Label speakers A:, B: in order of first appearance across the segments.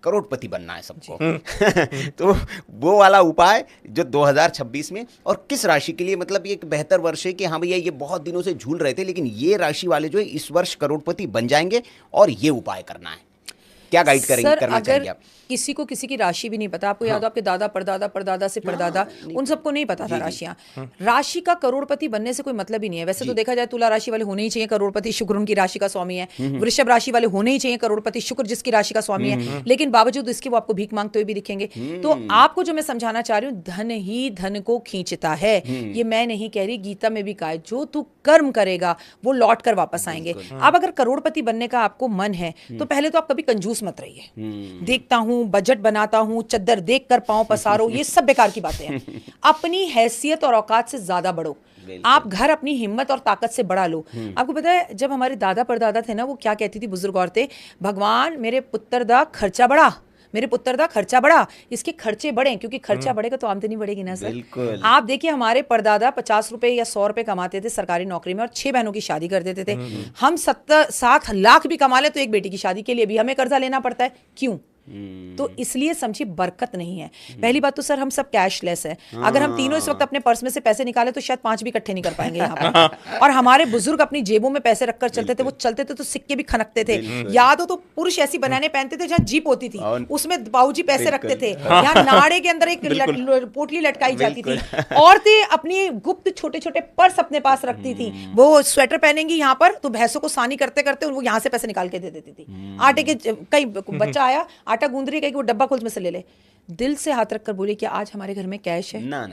A: करोड़पति बनना है सबको। तो वो वाला उपाय जो 2026 में, और किस राशि के लिए, मतलब ये एक बेहतर वर्ष है कि हाँ भैया ये बहुत दिनों से झूल रहे थे लेकिन ये राशि वाले जो है इस वर्ष करोड़पति बन जाएंगे और ये उपाय करना है, क्या गाइड करेंगे, करना चाहिए आप?
B: किसी को किसी की राशि भी नहीं पता, आपको याद हो आपके दादा परदादा परदादा से परदादा, उन सबको नहीं पता था राशियां। राशि का करोड़पति बनने से कोई मतलब ही नहीं है। वैसे तो देखा जाए तुला राशि वाले होने ही चाहिए करोड़पति, शुक्र उनकी राशि का स्वामी है। वृषभ राशि वाले होने ही चाहिए करोड़पति, शुक्र जिसकी राशि का स्वामी है। लेकिन बावजूद इसके वो आपको भीख मांगते हुए भी दिखेंगे। तो आपको जो मैं समझाना चाह रही हूँ, धन ही धन को खींचता है। ये मैं नहीं कह रही, गीता में भी कहा है, जो तू कर्म करेगा वो लौट कर वापस आएंगे। अब अगर करोड़पति बनने का आपको मन है तो पहले तो आप कभी कंजूस मत रहिए। देखता हूं, बजट बनाता हूं, चद्दर देख कर पांव पसारो, ये सब बेकार की बातें हैं। अपनी हैसियत और औकात से ज्यादा बढ़ो। आप घर अपनी हिम्मत और ताकत से बढ़ा लो। आपको पता है जब हमारे दादा परदादा थे ना, वो क्या कहती थी बुजुर्ग औरतें, भगवान मेरे पुत्र दा खर्चा बढ़ा, मेरे पुत्र दा खर्चा बढ़ा, इसके खर्चे बढ़े, क्योंकि खर्चा बढ़ेगा तो आमदनी बढ़ेगी ना सर। आप देखिए हमारे परदादा 50 रुपए या 100 रुपए कमाते थे सरकारी नौकरी में और 6 बहनों की शादी कर देते थे। हम 70-60 लाख भी कमा ले तो एक बेटी की शादी के लिए भी हमें कर्जा लेना पड़ता है। क्यों? तो इसलिए समझिए बरकत नहीं है। पहली बात तो सर हम सब कैशलेस है। अगर हम तीनों इस वक्त अपने पर्स में से पैसे निकाले तो शायद 5 भी इकट्ठे नहीं कर पाएंगे यहाँ पर। और हमारे बुजुर्ग अपनी जेबों में पैसे रखकर चलते थे, वो चलते थे तो सिक्के भी खनकते थे। याद हो तो पुरुष ऐसी बनाने पहनते थे जहाँ जीप होती थी, उसमें बाबूजी पैसे रखते थे। यहाँ नाड़े के अंदर एक पोटली लटकाई जाती थी। औरतें अपनी गुप्त छोटे छोटे पर्स अपने पास रखती थी। वो स्वेटर पहनेंगी यहाँ पर तो भैंसों को सानी करते करते वो यहाँ से पैसे निकाल के दे देती थी। आटे के कई बच्चा आया, आटा गूंद रही, कहीं वो डब्बा खोल में से ले ले, दिल से हाथ रखकर बोले कि आज हमारे घर में कैश है ना।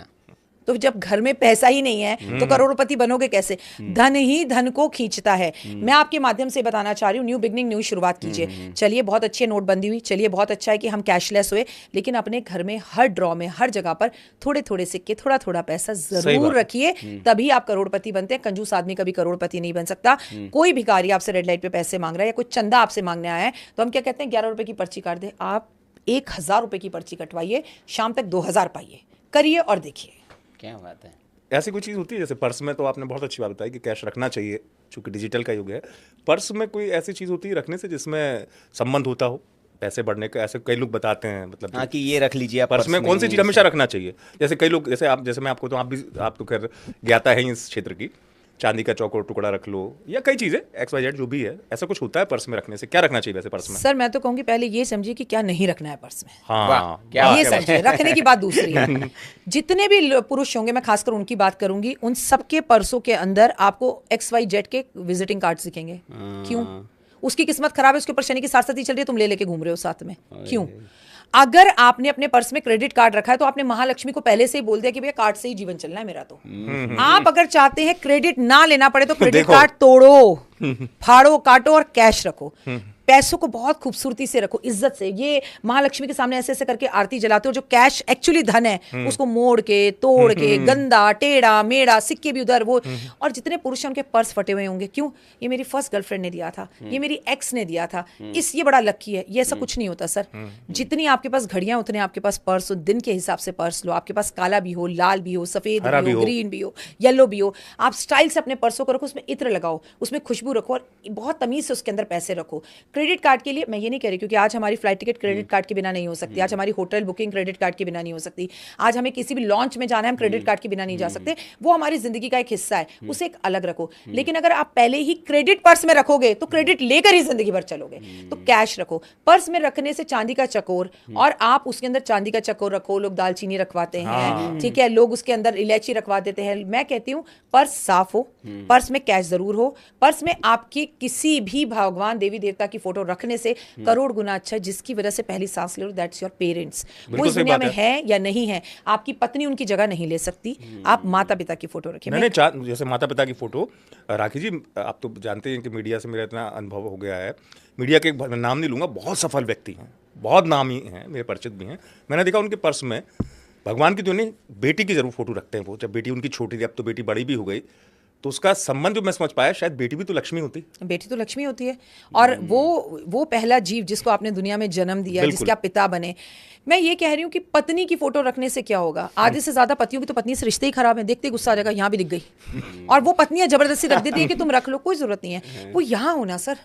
B: तो जब घर में पैसा ही नहीं है तो करोड़पति बनोगे कैसे? धन ही धन को खींचता है। मैं आपके माध्यम से बताना चाह रही हूँ, न्यू बिगनिंग न्यू शुरुआत कीजिए। चलिए बहुत अच्छी नोटबंदी हुई, चलिए बहुत अच्छा है कि हम कैशलेस हुए, लेकिन अपने घर में हर ड्रॉ में हर जगह पर थोड़े थोड़े सिक्के, थोड़ा थोड़ा पैसा जरूर रखिए, तभी आप करोड़पति बनते हैं। कंजूस आदमी कभी करोड़पति नहीं बन सकता। कोई भिखारी आपसे रेड लाइट पे पैसे मांग रहा है या कोई चंदा आपसे मांगने आया है तो हम क्या कहते हैं, 11 रुपए की पर्ची काट दे। आप 1000 रुपए की पर्ची कटवाइए, शाम तक 2000 पाइए, करिए और देखिए।
A: क्या बात है।
C: ऐसी कोई चीज़ होती है जैसे पर्स में, तो आपने बहुत अच्छी बात बताई कि कैश रखना चाहिए चूंकि डिजिटल का युग है। पर्स में कोई ऐसी चीज़ होती है रखने से जिसमें संबंध होता हो पैसे बढ़ने का? ऐसे कई लोग बताते हैं, मतलब
A: हाँ कि ये रख लीजिए आप
C: पर्स में कौन सी चीज़ हमेशा रखना चाहिए। जैसे कई लोग, जैसे मैं आपको, तो आप तो खैर ज्ञाता है इस क्षेत्र की, चांदी का चौकोर टुकड़ा रख लो या कई चीजें XYZ जो भी है, ऐसा कुछ होता है पर्स में रखने से? क्या रखना चाहिए वैसे पर्स में?
B: सर मैं तो कहूंगी पहले ये समझिए कि क्या नहीं रखना है पर्स में।
C: हाँ,
B: ये समझिए, रखने की बात दूसरी है। जितने भी पुरुष होंगे, मैं खासकर उनकी बात करूंगी, उन सबके पर्सों के अंदर आपको XYZ के विजिटिंग कार्ड्स दिखेंगे। क्यों? उसकी किस्मत खराब है, उसके ऊपर शनि की साढ़े चल रही है, तुम ले लेके घूम रहे हो साथ में। क्यों? अगर आपने अपने पर्स में क्रेडिट कार्ड रखा है तो आपने महालक्ष्मी को पहले से ही बोल दिया कि भैया कार्ड से ही जीवन चलना है मेरा। तो आप अगर चाहते हैं क्रेडिट ना लेना पड़े तो क्रेडिट कार्ड तोड़ो, फाड़ो, काटो और कैश रखो। पैसों को बहुत खूबसूरती से रखो, इज्जत से। ये महालक्ष्मी के सामने ऐसे ऐसे करके आरती जलाते हो, जो कैश एक्चुअली धन है उसको मोड़ के तोड़ के, गंदा टेढ़ा मेढ़ा, सिक्के भी उधर वो। और जितने पुरुष हैं उनके पर्स फटे हुए होंगे। क्यों? ये मेरी फर्स्ट गर्लफ्रेंड ने दिया था, ये मेरी एक्स ने दिया था, ये बड़ा लकी है। ये ऐसा कुछ नहीं होता सर। जितनी आपके पास घड़ियां उतने आपके पास पर्स हो। दिन के हिसाब से पर्स लो। आपके पास काला भी हो, लाल भी हो, सफेद भी हो, ग्रीन भी हो, येलो भी हो। आप स्टाइल से अपने पर्सों को रखो, उसमें इत्र लगाओ, उसमें खुशबू रखो और बहुत तमीज से उसके अंदर पैसे रखो। क्रेडिट कार्ड के लिए मैं ये नहीं कह रही, क्योंकि आज हमारी फ्लाइट टिकट क्रेडिट कार्ड के बिना नहीं हो सकती, आज हमारी होटल बुकिंग क्रेडिट कार्ड के बिना नहीं हो सकती, आज हमें किसी भी लॉन्च में जाना है हम क्रेडिट कार्ड के बिना नहीं जा सकते। वो हमारी जिंदगी का एक हिस्सा है, उसे एक अलग रखो। लेकिन अगर आप पहले ही क्रेडिट पर्स में रखोगे तो क्रेडिट लेकर ही जिंदगी भर चलोगे। तो कैश रखो। पर्स में रखने से चांदी का चकोर, और आप उसके अंदर चांदी का चकोर रखो। लोग दालचीनी रखवाते हैं, ठीक है, लोग उसके अंदर इलायची रखवा देते हैं। मैं कहती हूँ पर्स साफ हो, पर्स में कैश जरूर हो, पर्स में आपकी किसी भी भगवान देवी देवता की फोटो रखने से करोड़ गुना अच्छा है। जिसकी वजह से पहली सांस ले लो, दैट्स योर पेरेंट्स। वो इस दुनिया में है या नहीं है, आपकी पत्नी उनकी जगह नहीं ले सकती। आप माता पिता की फोटो रखिए।
C: मैंने जैसे माता पिता की फोटो, राखी जी आप तो जानते हैं कि मीडिया से मेरा इतना अनुभव हो गया है। मीडिया के नाम नहीं लूंगा, बहुत सफल व्यक्ति हैं, बहुत नामी हैं, मेरे परिचित भी हैं। मैंने देखा उनके पर्स में भगवान की तो नहीं, बेटी की जरूर फोटो रखते हैं वो। जब बेटी उनकी छोटी थी, अब तो बेटी बड़ी भी हो गई, तो उसका संबंध जो मैं समझ पाया, शायद बेटी भी तो लक्ष्मी होती।
B: बेटी तो लक्ष्मी होती है, और वो पहला जीव जिसको आपने दुनिया में जन्म दिया,
C: बिल्कुल।
B: जिसके आप पिता बने। मैं ये कह रही हूँ कि पत्नी की फोटो रखने से क्या होगा? आधे से ज्यादा पतियों की तो पत्नी से रिश्ते ही खराब है, देखते ही गुस्सा आ जाएगा, यहाँ भी दिख गई। और वो पत्नियां जबरदस्ती रख देती है कि तुम रख लो, कोई जरूरत नहीं है। वो यहाँ होना सर,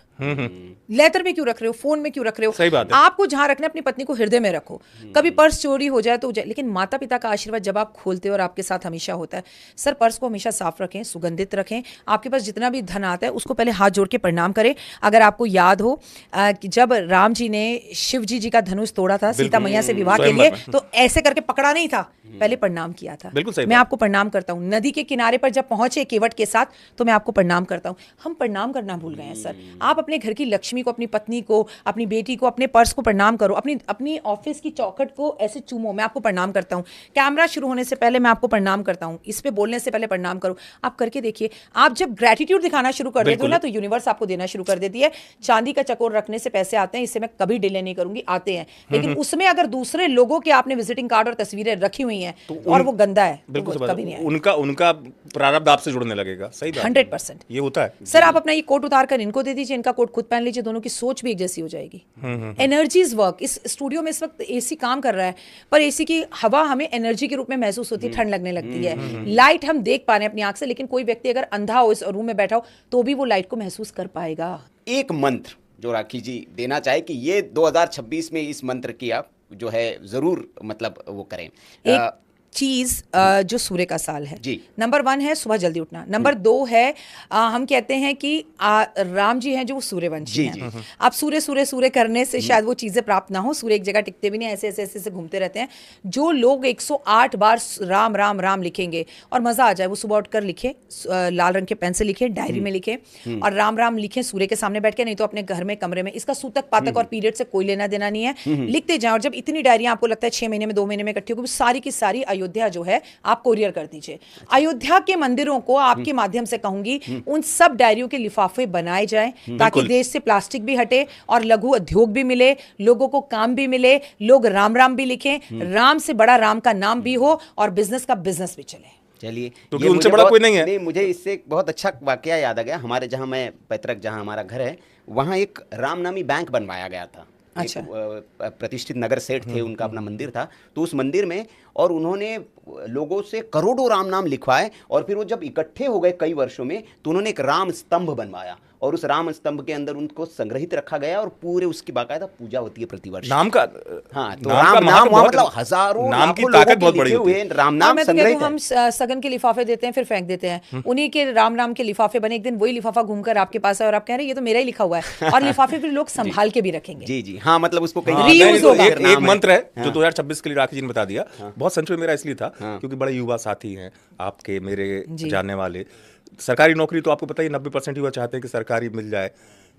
B: लेटर में क्यों रख रहे हो, फोन में क्यों रख रहे हो?
C: सही बात है।
B: आपको जहाँ रखना है अपनी पत्नी को हृदय में रखो। कभी पर्स चोरी हो जाए तो हो जाए, लेकिन माता पिता का आशीर्वाद जब आप खोलते हो और आपके साथ हमेशा होता है। सर पर्स को हमेशा साफ रखें, सुगंधित रखें। आपके पास जितना भी धन आता है उसको पहले हाथ जोड़ के प्रणाम करें। अगर आपको याद हो कि जब राम जी ने शिव जी का धनुष तोड़ा था सीता मैया से विवाह के लिए, तो ऐसे करके पकड़ा नहीं था, पहले प्रणाम किया था।
C: बिल्कुल सही
B: मैं
C: बात।
B: आपको प्रणाम करता हूँ। नदी के किनारे पर जब पहुंचे केवट के साथ, तो मैं आपको प्रणाम करता हूँ। हम प्रणाम करना भूल गए हैं सर। आप अपने घर की लक्ष्मी को, अपनी पत्नी को, अपनी बेटी को, अपने पर्स को प्रणाम करो, अपनी ऑफिस की चौखट को ऐसे चूमो। मैं आपको प्रणाम करता हूँ। कैमरा शुरू होने से पहले मैं आपको प्रणाम करता हूँ। इस पे बोलने से पहले प्रणाम करो। आप करके देखिए, आप जब ग्रेटिट्यूड दिखाना शुरू कर देते हो ना, तो यूनिवर्स आपको देना शुरू कर देती है। चांदी का चकोर रखने से पैसे आते हैं, इससे मैं कभी डिले नहीं करूंगी, आते हैं। लेकिन उसमें अगर दूसरे लोगों के आपने विजिटिंग कार्ड और तस्वीरें रखी हुई हैं और वो गंदा है, तो
C: बिल्कुल
B: वो कभी नहीं आएगा।
C: उनका प्रारब्ध आपसे जुड़ने लगेगा। सही बात है।
B: 100%।
C: ये होता है।
B: सर आप अपना ये कोट उतार कर इनको दे दीजिए, इनका कोट खुद पहन लीजिए, दोनों की सोच भी एक जैसी हो जाएगी। Energies work. इस स्टूडियो में इस वक्त एसी काम कर रहा है, पर एसी की हवा हमें एनर्जी के रूप में महसूस होती है, ठंड लगने लगती है। लाइट हम देख पा रहे हैं अपनी आंख से, लेकिन कोई व्यक्ति अगर अंधा हो, इस रूम में बैठा हो, तो भी वो लाइट को महसूस कर पाएगा।
A: एक मंत्र जो राखी जी देना चाहे कि ये 2026 में इस मंत्र की आप जो है जरूर मतलब वो करें।
B: एक चीज जो सूर्य का साल है,
A: जी।
B: नंबर 1 है सुबह जल्दी उठना। नंबर 2 है हम कहते हैं कि राम जी हैं जो वो सूर्यवंशी हैं। अब सूर्य सूर्य सूर्य करने से शायद वो चीजें प्राप्त ना हो। सूर्य एक जगह टिकते भी नहीं, ऐसे ऐसे ऐसे घूमते रहते हैं। जो लोग 108 बार राम राम राम लिखेंगे और मजा आ जाए, वो सुबह उठकर लिखे, लाल रंग के पेन से लिखे, डायरी में लिखे और राम राम लिखें सूर्य के सामने बैठ के, नहीं तो अपने घर में कमरे में। इसका सूतक पातक और पीरियड से कोई लेना देना नहीं है, लिखते जाएं। और जब इतनी डायरियां आपको लगता है 6 महीने में 2 महीने में इकट्ठी होगी, सारी की सारी अयोध्या जो है आप कोरियर कर दीजिए। अयोध्या के मंदिरों को आपके माध्यम से कहूंगी, उन सब डायरियों के लिफाफे बनाए जाएं, ताकि देश से प्लास्टिक भी हटे और लघु उद्योग भी मिले, लोगों को काम भी मिले, लोग राम राम भी लिखें, राम से बड़ा राम का नाम भी हो और बिजनेस का बिजनेस भी चले।
A: चलिए,
C: क्योंकि
A: ये
C: उनसे
A: मुझे
C: बड़ा कोई नहीं है।
A: नहीं, मुझे इससे एक बहुत अच्छा वाकया याद आ गया। हमारे जहाँ मैं पैतृक, जहाँ हमारा घर है, वहाँ एक रामनामी बैंक बनवाया गया था।
B: अच्छा।
A: एक प्रतिष्ठित नगर सेठ थे, उनका अपना मंदिर था। तो उस मंदिर में और उन्होंने लोगों से करोड़ों राम नाम लिखवाए, और फिर वो जब इकट्ठे हो गए कई वर्षों में, तो उन्होंने एक राम स्तंभ बनवाया और उस राम स्तंभ के अंदर उनको संग्रहित रखा गया और पूरे उसकी बाकायदा पूजा होती है प्रतिवर्ष।
C: नाम का
A: हाँ, तो
C: नाम का
A: राम
C: महत्व
A: नाम
C: बहुत-
A: मतलब हजारों
C: नाम की
A: लाखों
C: ताकत
A: लोगों के
C: बहुत बड़ी
A: लिखे
C: होती
A: हुए
C: है।
A: राम
B: हाँ,
A: नाम
B: मैं तो कहती
A: संग्रहित
B: हूँ,
A: है।
B: हम सगन के लिफाफे देते हैं फिर फेंक देते हैं। उन्हीं के राम नाम के लिफाफे बने, एक दिन वही लिफाफा घूमकर आपके पास है और आप कह रहे हैं ये तो मेरा ही लिखा हुआ है, और लिफाफे फिर लोग संभाल के भी रखेंगे।
A: जी जी, हाँ, मतलब उसको कहीं
C: हाँ,
B: Reuse
C: नहीं, तो
B: होगा।
C: एक मंत्र है जो 2026 के लिए राखी जी ने बता दिया। बहुत संशय मेरा इसलिए था क्योंकि बड़े युवा साथी हैं आपके, मेरे जानने वाले। सरकारी नौकरी तो आपको पता ही 90% युवा चाहते हैं कि सरकारी मिल जाए।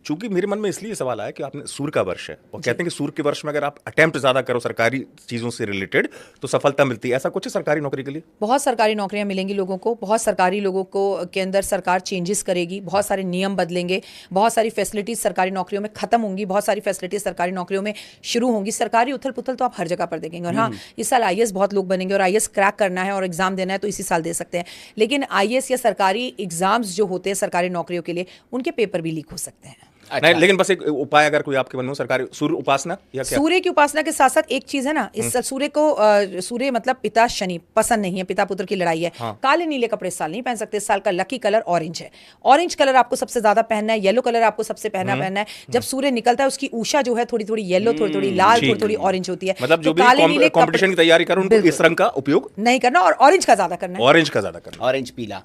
C: चूंकि मेरे मन में इसलिए सवाल आया कि आपने सूर्य का वर्ष है और कहते हैं कि सूर्य के वर्ष में अगर आप अटेम्प्ट ज्यादा करो सरकारी चीजों से रिलेटेड तो सफलता मिलती है। ऐसा कुछ है सरकारी नौकरी के लिए?
B: बहुत सरकारी नौकरियां मिलेंगी लोगों को, बहुत सरकारी लोगों को के अंदर सरकार चेंजेस करेगी, बहुत सारे नियम बदलेंगे, बहुत सारी फैसिलिटीज सरकारी नौकरियों में खत्म होंगी, बहुत सारी फैसिलिटीज सरकारी नौकरियों में शुरू होंगी। सरकारी उथल पुथल तो आप हर जगह पर देखेंगे। और हाँ, इस साल आईएएस बहुत लोग बनेंगे और आईएएस क्रैक करना है और एग्जाम देना है तो इसी साल दे सकते हैं। लेकिन आईएएस या सरकारी एग्जाम्स जो होते हैं सरकारी नौकरियों के लिए, उनके पेपर भी लीक हो सकते हैं।
C: नहीं, लेकिन बस एक उपाय अगर कोई आपके मन में, सरकारी सूर्य उपासना या क्या?
B: सूर्य की उपासना के साथ साथ एक चीज है ना, इस सूर्य को सूर्य मतलब पिता शनि पसंद नहीं है, पिता पुत्र की लड़ाई है। काले नीले कपड़े इस साल नहीं पहन सकते। इस साल का लकी कलर ऑरेंज है। ऑरेंज कलर आपको सबसे ज्यादा पहनना है, येलो कलर आपको सबसे पहनना है। जब सूर्य निकलता है उसकी ऊषा जो है थोड़ी थोड़ी येलो, थोड़ी थोड़ी लाल, थोड़ी थोड़ी ऑरेंज होती है।
C: मतलब जो
B: तो काले
C: भी
B: नीले
C: कंपटीशन की तैयारी करो उनको इस रंग का उपयोग
B: नहीं करना और ऑरेंज का ज्यादा करना है।
C: ऑरेंज का ज्यादा करना।
A: ऑरेंज पीला।